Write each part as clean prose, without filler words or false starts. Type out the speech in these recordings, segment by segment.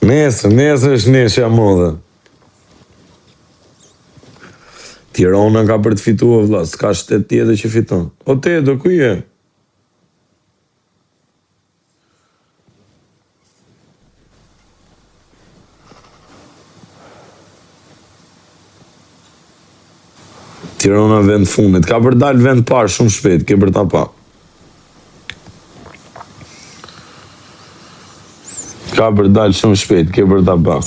Nesër është neshja modhe. Tirana ka për të fituar vlla, s'ka shtet tjetër që fiton. O Tedo, ku je? Tirana vend fundit, ka për dalë vend parë shumë shpejt, ke për ta pa. Ka për dalë shumë shpejt, ke për ta pa.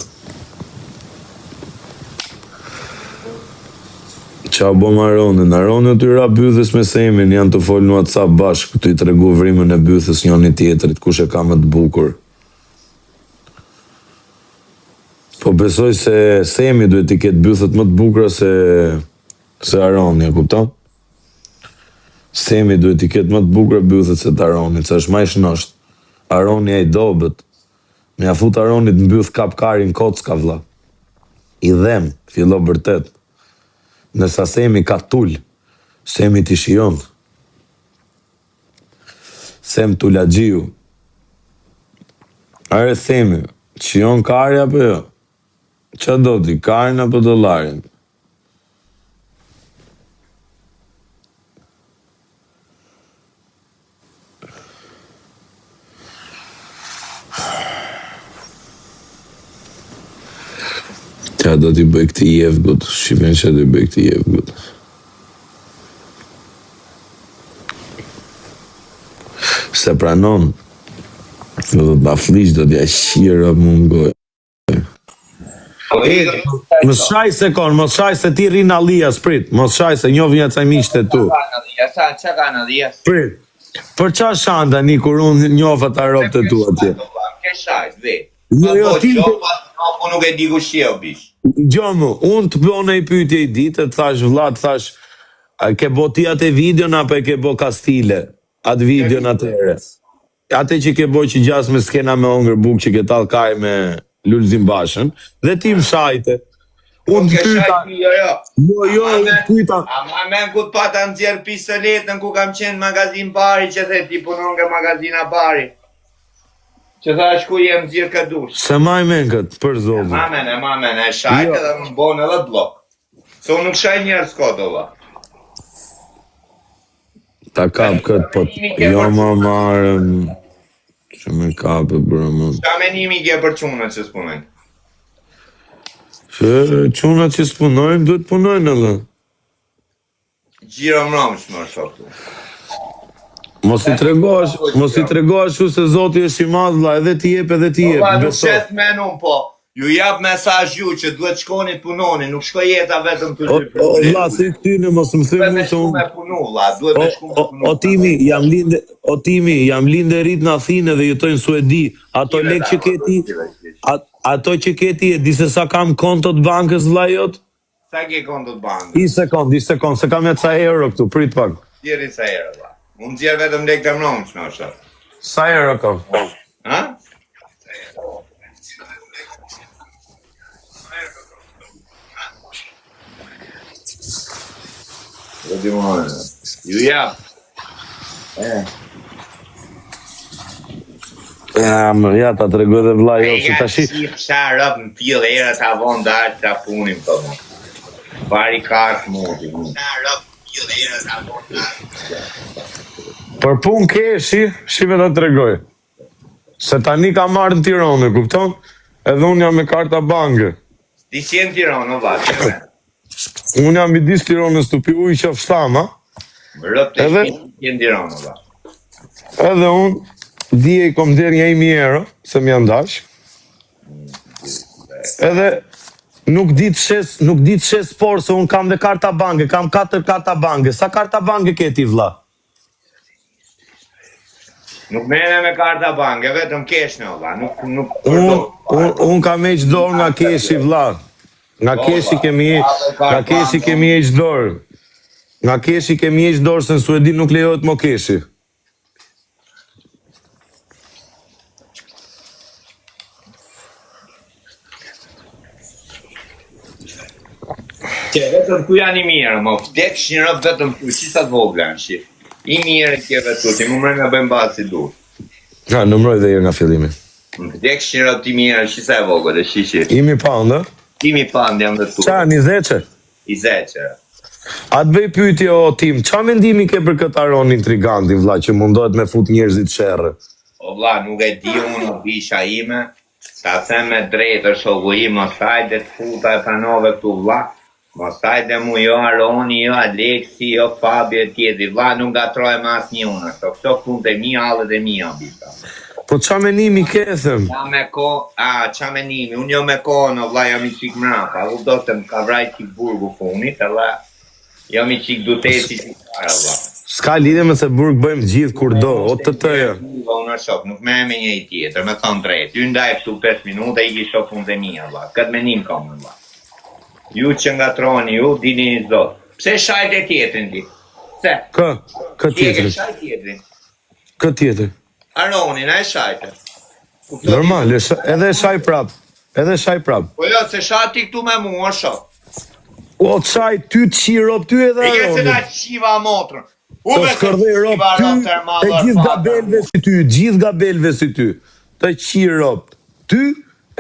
Qa bo Aronin? Aronin të ra Bythës me Semin, janë të folë në WhatsApp bashkë, të i tregu vrimën e Bythës njëni tjetrit, kush e ka më të bukur. Po besoj se Semi duhet i ketë Bythët më të bukura se Aroni, e kupton? Semi duhet i ketë më të bukura Bythët se të Aroni, se është ma i shnosht. Aroni e i dobet. Me ja fut Aronit në Byth kapkarin kocka vlla. I dhem, fillo bërtet. Nësa Semi ka tull, Semi t'i shion. Sem Tullagjiu. Are Semi, shion kari apo jo? Qa do t'i, karin apo dollarin? Qa do t'i bëj këti jevgut, shimen që do t'i bëj këti jevgut. Se pranon, do t'ba flish, do t'ja shira mungoj. Mos shaj se kon, mos shaj se ti rrin Alias, prit, mos shaj se njoh vjen ca miqtë tu. Qa ka në Alias? Prit, për qa shanda një kur unë njova ta ropë të tu atje? Ke shajt, ve. Jo, ti... Po nuk e di ku shjeo, bish. Gjomu, unë të bëna i pyetje i ditë, të thash vlat, thash, a ke bo ti atë videon apo e ke bo Kastile? Atë videon atëre. Atë që ke bo që gjas me skena me ongër buk që ke talë kaj me Lulzim Bashën, dhe ti më shajte. Unë të pyta... Jo, unë të pyta... A men ku të pata në gjerë pistoletën ku kam qenë magazin bari që the ti punon nga magazina bari. Që thash ku jem zirë ka dush. Se maj men këtë, për zonë. E mamen, e shajtë dhe më bonë edhe blok. Se unë nuk shaj njerë s'ko do va. Ta kap këtë, po jo ma marëm, që me kapë, bërë më. Shka menimi ke për qunët që s'punojnë? Që qunët që s'punojnë, duhet punojnë edhe. Gjiro mromë shmërë shoktu. Mos i tregosh shu se Zoti është i madh vlla, edhe ti jep. Nuk shes me nun po. Ju jap mesazh ju që duhet shkoni punoni, nuk shkoj jeta vetëm të lyp. O vlla, si ty në mos më them se unë me punu vlla, duhet me shku me punu. O Timi, jam lindë e rrit në Athinë dhe jetoj në Suedi. Ato lek që ke ti, ato që ke ti, e di se sa kam kontot bankës vlla jot? Sa ke kontot bankës? I sekond, se kam ja ca euro këtu, prit pak. Djeri sa euro vlla. Unë gjerë vetëm lek të mromë që me është. Sa euro kam? Ha? Ju jap. Ja, ta të regoj dhe vla jo, që ta shi... Si fësha rëp në pjellë era të avon dhe ashtë të punim të më. Bari kartë moti. Për pun keshi, shive të tregoj. Se tani ka marrë në Tiranë, kupton? Edhe unë jam me karta banke. Ti qenë Tiranë, vate. Unë jam midis Tiranës të pi ujë që fështama. Rëp të qenë Tiranë, vate. Edhe unë dije i kom der 1.000 euro, se më janë dash. Edhe nuk di të shes por, se unë kam dhe karta banke, kam 4 karta banke. Sa karta banke ke ti vlla? Nuk mene me karta banke, vetëm kesh në vlla, nuk... Unë kam e qdor nga keshi vlla. Nga keshi kemi e qdor. Nga keshi kemi e qdor, se në Suedi nuk lejohet mo keshi. Që vetëm tu janë i mirë, më vdek shirëp vetëm tu, qisa të vogla në shirë. I mirë e kje vetu, që më mërë nga bëjmë basë si du. Numroj dhe jo nga fillimi. Më vdekshin rop ti mirë, shisa e vogël, shishi. Imi pandë? Timi pan jam dhe tu. Qa, 20? I zeqe. A të bëj pyetje o tim, qa mendimi ke për këtë Aron intriganti, vlla, që mundohet me fut njerëzit sherrë? O vlla, nuk e di unë visha ime, ta them me drejtë shoku im, mos hajde të futa e pranove këtu vlla. Mos hajde mu jo Aroni, jo Aleksi, jo Fabi e tjetri, vlla nuk gatroj me asnjë unë, këto punët e mia, hallet e mia bita. Po qa menimi ke, them? Ja me ko, qa menimi, unë jo me ko, në vlla jam i qik mrapa, u do të më ka vrajt qik burgu funit, edhe jam i qik dutesi qik kara, vlla. S'ka lidhe me se burg bëjmë gjithë kur do, o të tëja. Unë shok, nuk me një i tjetër, me thonë drejt, ju ndaj këtu 5 minuta, i ki shok punët e mija, vlla, këtë menim kam, vlla. Ju që nga troni, ju dini një zot. Pse shajt e tjetërin ti? Pse? Kë tjetërin? Shajt tjetërin? Kë tjetër? Aronin, a e shajtë? Normal, edhe shaj prap. Edhe shaj prap. Po jo, se shajt ti këtu me mu, o shok. O të shaj ty të qirop ty edhe E ke se Aronin. da qiva motrën. Të shkërdej rop ty, e gjithë gabelve si ty, gjithë gabelve si ty. Të qirop ty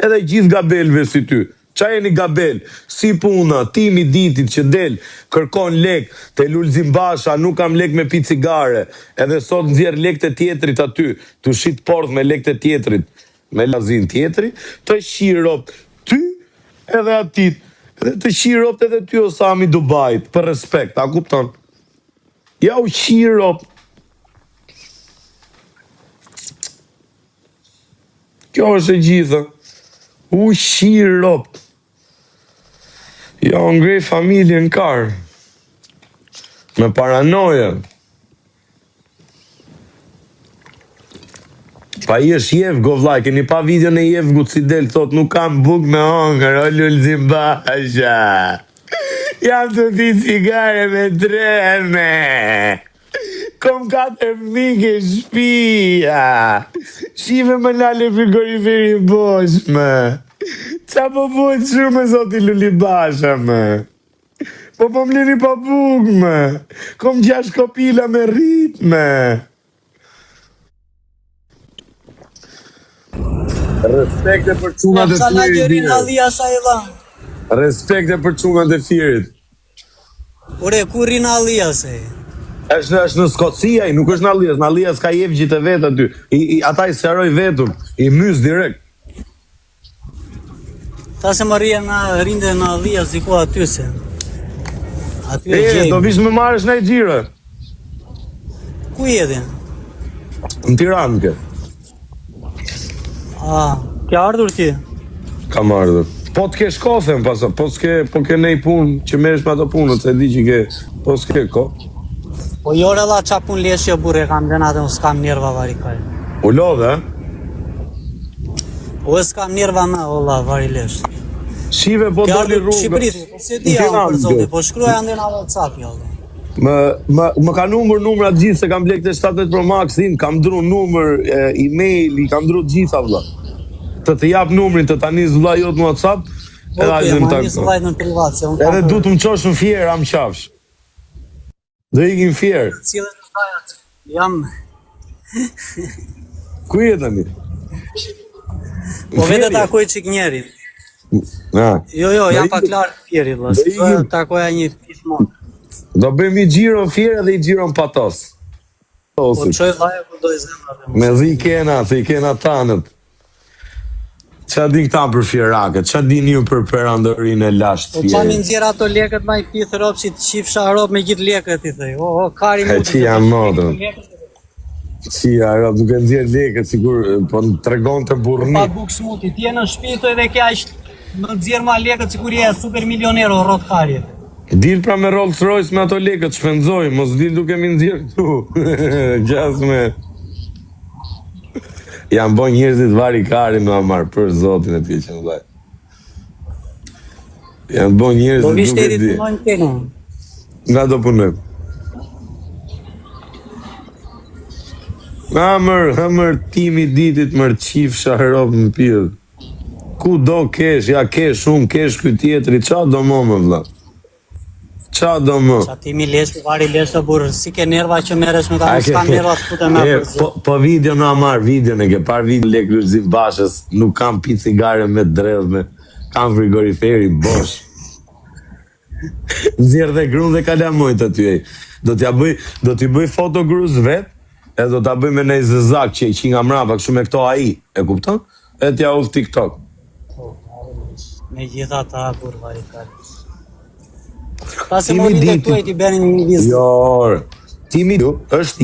edhe gjithë gabelve si ty. Qa jeni gabel, si puna, timi ditit që del, kërkon lek, te Lulzim Basha, nuk kam lek me pi cigare, edhe sot nxjerr lek të tjetrit aty, të shit porth me lek të tjetrit, me lazin tjetri, të shirop ty edhe atit, edhe të shirop edhe ty o Sami Dubajt, për respekt, a kupton? Ja u shirop. Kjo është e gjitha. U shirop. Ja, ngrej familjen karë. Me paranoja. Pa i është Jevgo, vllai, keni pa video në Jevgut si del, thot nuk kam buk me hongër, o Lulzim Basha. Jam të pi cigare me treme. Kom 4 fmike shpia. Shive më nale frigoriferi bosh, më. Qa po bujt shumë e zoti Luli Basha, më. Po më lini pa buk, më. Kom 6 kopila me rrit, më. Respekte për çunat e firit. Respekte për çunat e firit. Ore, ku rinë Alia se? është në Skocia, nuk është në Alia s'ka jevgjit e vetë aty. Ata i sjaroj vetëm, i mys direkt. Ta se më rinde në Alia si ku aty se. Aty e gjejmë. Do vish më marrësh në e gjire. Ku jeti? Në Tiranë ke. Ke ardhur ti? Kam ardhur. Po t'ke shkothem pasa, po ke nej punë që meresh me ato punët, se di që ke, po s'ke ko. Po jore dha qa pun leshje burre kam dhe natë, s'kam njerva varikaj. U lodhe, O s'kam njerva me, ola, vari lesh. Shive po Ke doli ardhur rrugë. Shqipërit, po se di janë për zote, po shkruaj ande në WhatsApp, jallë. Më ka numrat gjithë se kam blek të 17 Pro Maxin, kam dru numër, email, i kam dru gjitha vlla. Të jap numrin të tani vlla jot në WhatsApp, edhe ajde më nisë takë. vllajt në privat, se unë Edhe du të më qosh në fjerë, am qafsh. Do ikim fjerë. cilët në dajat. Jam, Ku je tani? po vete takoj qik njerit. Jo, jam pak lartë fjerit, vlla, se do takoja një pismon. Do bëjmë i gjiro fjerë edhe i gjiro në patos. Po qoj dhaja ku do i zemra dhe Me dhi kena, se i kena tanët. Qa di këta për fjerakët? Qa di një për perandorin e lasht Po qa mi fjerë? nxjerë ato lekët ma i pithë ropë që të qifsha ropë me gjithë lekët i thej. Kari E që jam modën. Qia, duke nxjerë lekët, sigur, po në tregon të burni. Pa buk smuti, ti e në shpithë edhe kja ishtë më nxjerë ma lekët që kur je super milionero rot kari. Dil pra me Rolls Royce me ato lekët, shpenzoj, mos dil duke mi nxjerë këtu. Gjas me... Jam boj njerëzit vari kari me amar, për zotin e tje që në dhaj. Jam boj njerëzit Do duke vishte edhi di. të punojnë kene. Nga do punojmë. Hamër timi ditit mërë qif shahrop më pjellë. Ku do kesh, ja kesh unë, kesh këtë tjetëri, qa do mo më vla? Qa do më? Qa ti mi lesë, vari lesë burë, si ke nerva që meresh me ta, nuk s'ka nerva të fute me përzi. Po video na marr, video e ke par video lek Lulzim Bashës, nuk kam pi cigare me dredhme, kam frigoriferi bosh. Nxjerr dhe grun dhe kalamojt aty. Do t'i bëj foto gruz vet, e do t'a bëj me nej zezak që i nga mrapa, kështu me këto AI, e kupton? E t'ja uv TikTok. Me gjitha ta burë vari kari. Ta se mori dhe tuaj t'i berin një vizë. Jo, timi du, është